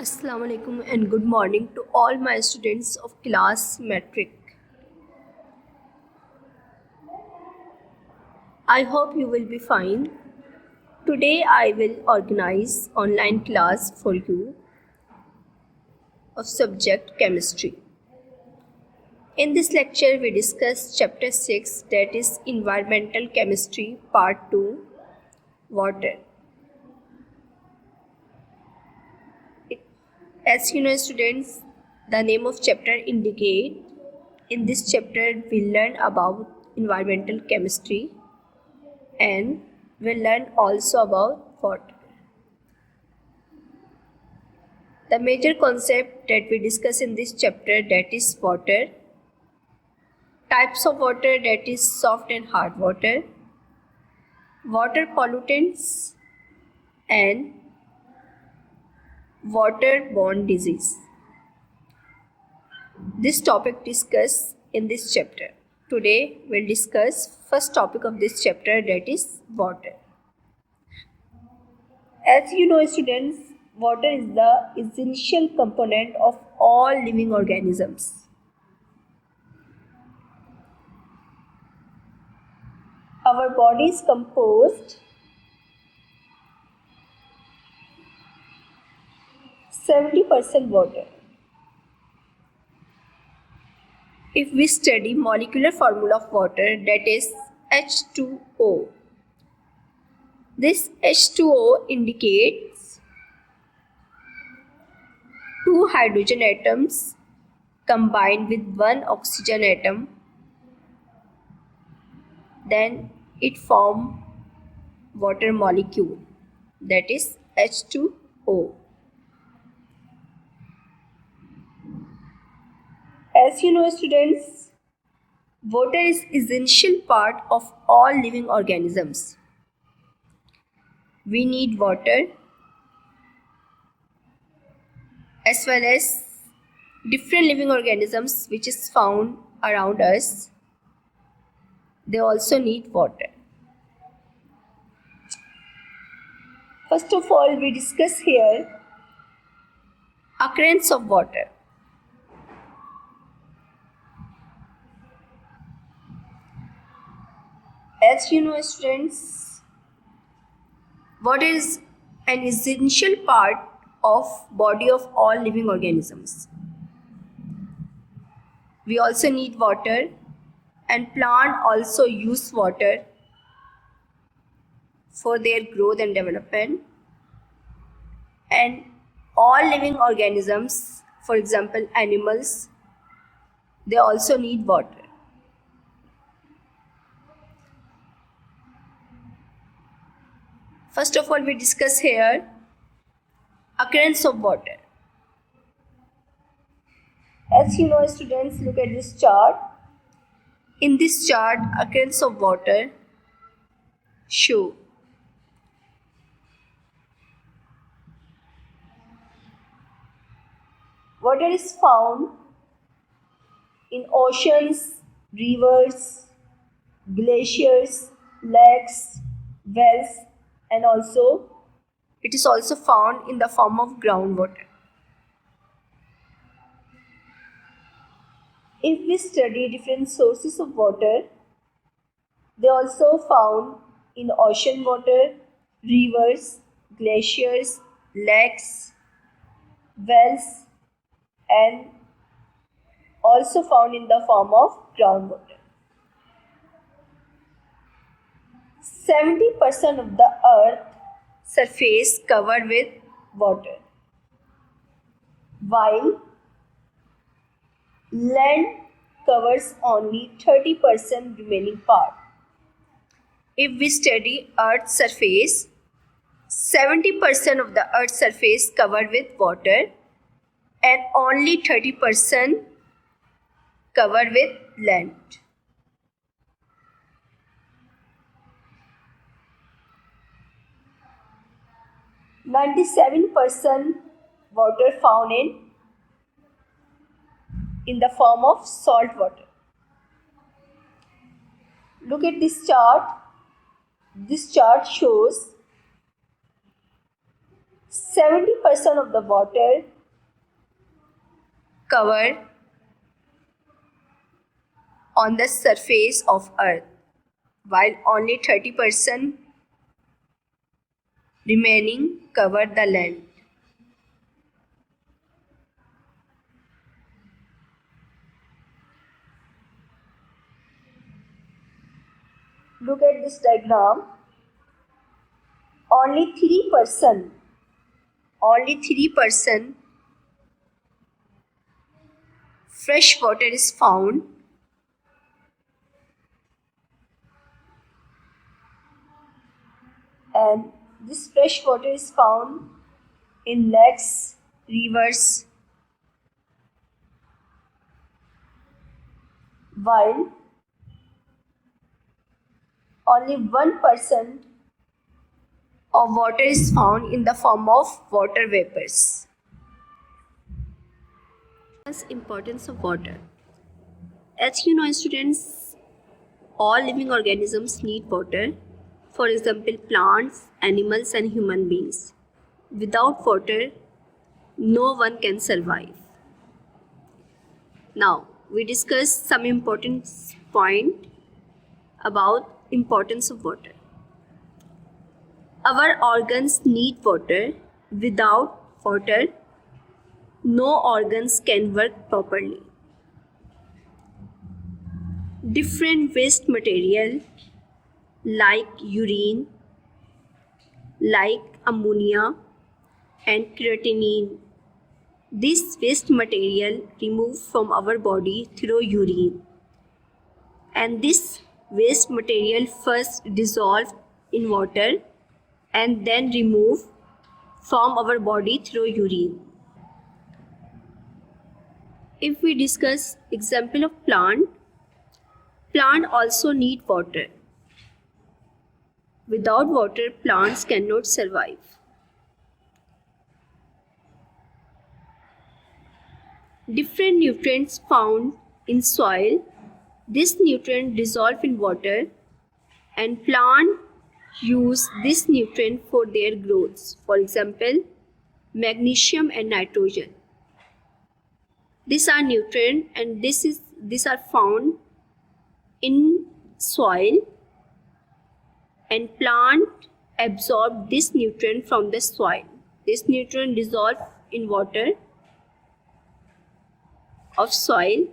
Assalamu alaikum and good morning to all my students of class Metric. I hope you will be fine. Today I will organize online class for you of subject chemistry. In this lecture we discuss chapter 6, that is environmental chemistry part 2, water. As you know students, the name of chapter indicate in this chapter we learn about environmental chemistry and we'll learn also about water. The major concept that we discuss in this chapter, that is water, types of water, that is soft and hard water, water pollutants and waterborne disease. This topic discussed in this chapter. Today we'll discuss first topic of this chapter, that is water. As you know students, water is the essential component of all living organisms. Our body is composed 70% water. If we study molecular formula of water, that is H2O. This H2O indicates two hydrogen atoms combined with one oxygen atom. Then it forms water molecule, that is H2O. As you know students, water is essential part of all living organisms. We need water as well as different living organisms which is found around us. They also need water. First of all, we discuss here occurrence of water. As you know students, water is an essential part of body of all living organisms. We also need water and plant also use water for their growth and development. And all living organisms, for example animals, they also need water. First of all, we discuss here occurrence of water. As you know students, look at this chart. In this chart, occurrence of water show. Water is found in oceans, rivers, glaciers, lakes, wells, and also it is also found in the form of groundwater. If we study different sources of water, they also found in ocean water, rivers, glaciers, lakes, wells, and also found in the form of groundwater. 70% of the earth surface covered with water, while land covers only 30% remaining part. If we study earth's surface, 70% of the earth's surface covered with water and only 30% covered with land. %97% water found in the form of salt water. Look at this chart. This shows 70% of the water cover on the surface of Earth, while only 30% remaining cover the land. Look at this diagram. Only 3% fresh water is found, and this fresh water is found in lakes, rivers, while only 1% of water is found in the form of water vapors. Importance of water. As you know, students, all living organisms need water. For example, plants, animals, and human beings. Without water, no one can survive. Now, we discuss some important point about importance of water. Our organs need water. Without water, no organs can work properly. Different waste material like urine, like ammonia and creatinine. This waste material removed from our body through urine, and this waste material first dissolved in water and then removed from our body through urine. If we discuss example of plant also need water. Without water, plants cannot survive. Different nutrients found in soil. This nutrient dissolve in water, and plant use this nutrient for their growth. For example, magnesium and nitrogen. These are nutrients, and these are found in soil, and plant absorb this nutrient from the soil. This nutrient dissolve in water of soil,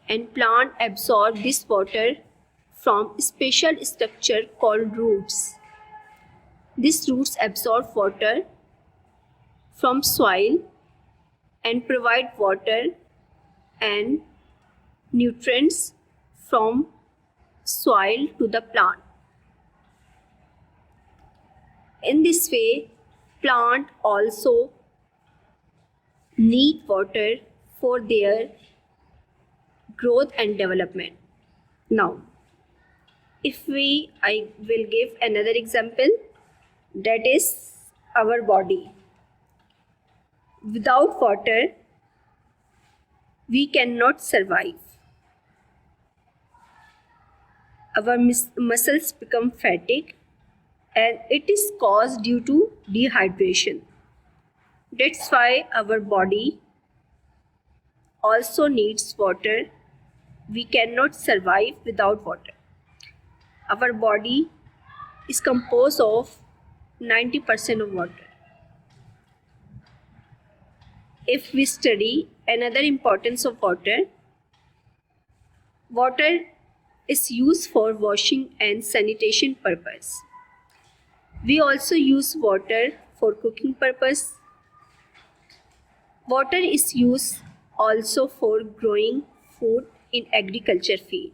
and plant absorb this water from special structure called roots. These roots absorb water from soil and provide water and nutrients from soil to the plant. In this way, plant also need water for their growth and development. Now, I will give another example, that is our body. Without water, we cannot survive. Our muscles become fatigued, and it is caused due to dehydration. That's why our body also needs water. We cannot survive without water. Our body is composed of 90% of water. If we study another importance of water, water is used for washing and sanitation purpose. We also use water for cooking purpose. Water is used also for growing food in agriculture field.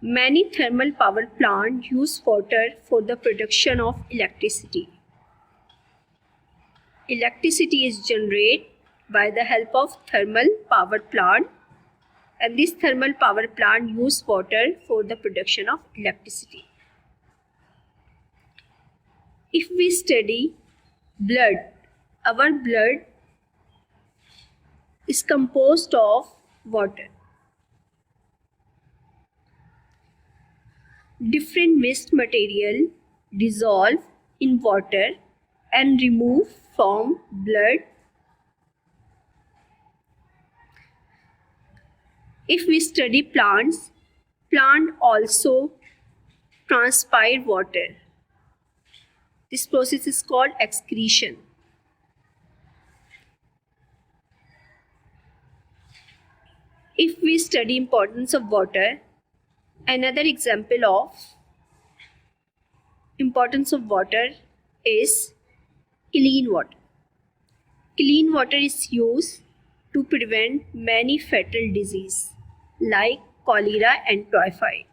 Many thermal power plants use water for the production of electricity. Electricity is generated by the help of thermal power plant, and this thermal power plant use water for the production of electricity. If we study blood, our blood is composed of water. Different waste material dissolve in water and remove from blood If we study plants, plant also transpire water. This process is called excretion. If we study importance of water, another example of importance of water is clean water. Clean water is used to prevent many fatal diseases like cholera and typhoid.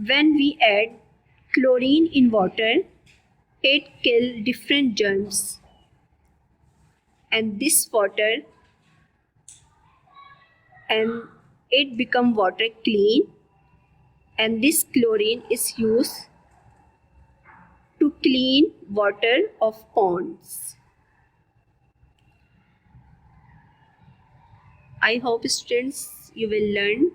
When we add chlorine in water, it kills different germs, and this water and it become water clean, and this chlorine is used to clean water of ponds. I hope students you will learn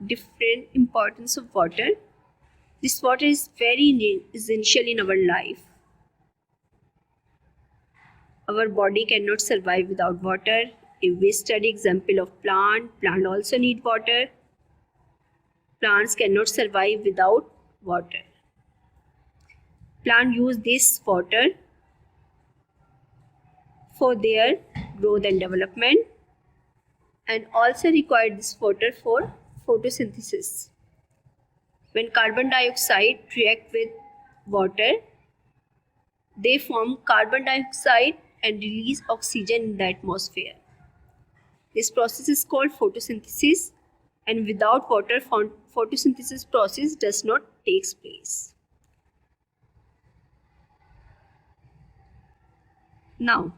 different importance of water. This water is very essential in our life. Our body cannot survive without water. If we study example of plant also need water. Plants cannot survive without water. Plant use this water for their growth and development, and also require this water for photosynthesis. When carbon dioxide react with water, they form carbon dioxide and release oxygen in the atmosphere. This process is called photosynthesis, and without water, photosynthesis process does not take place. Now,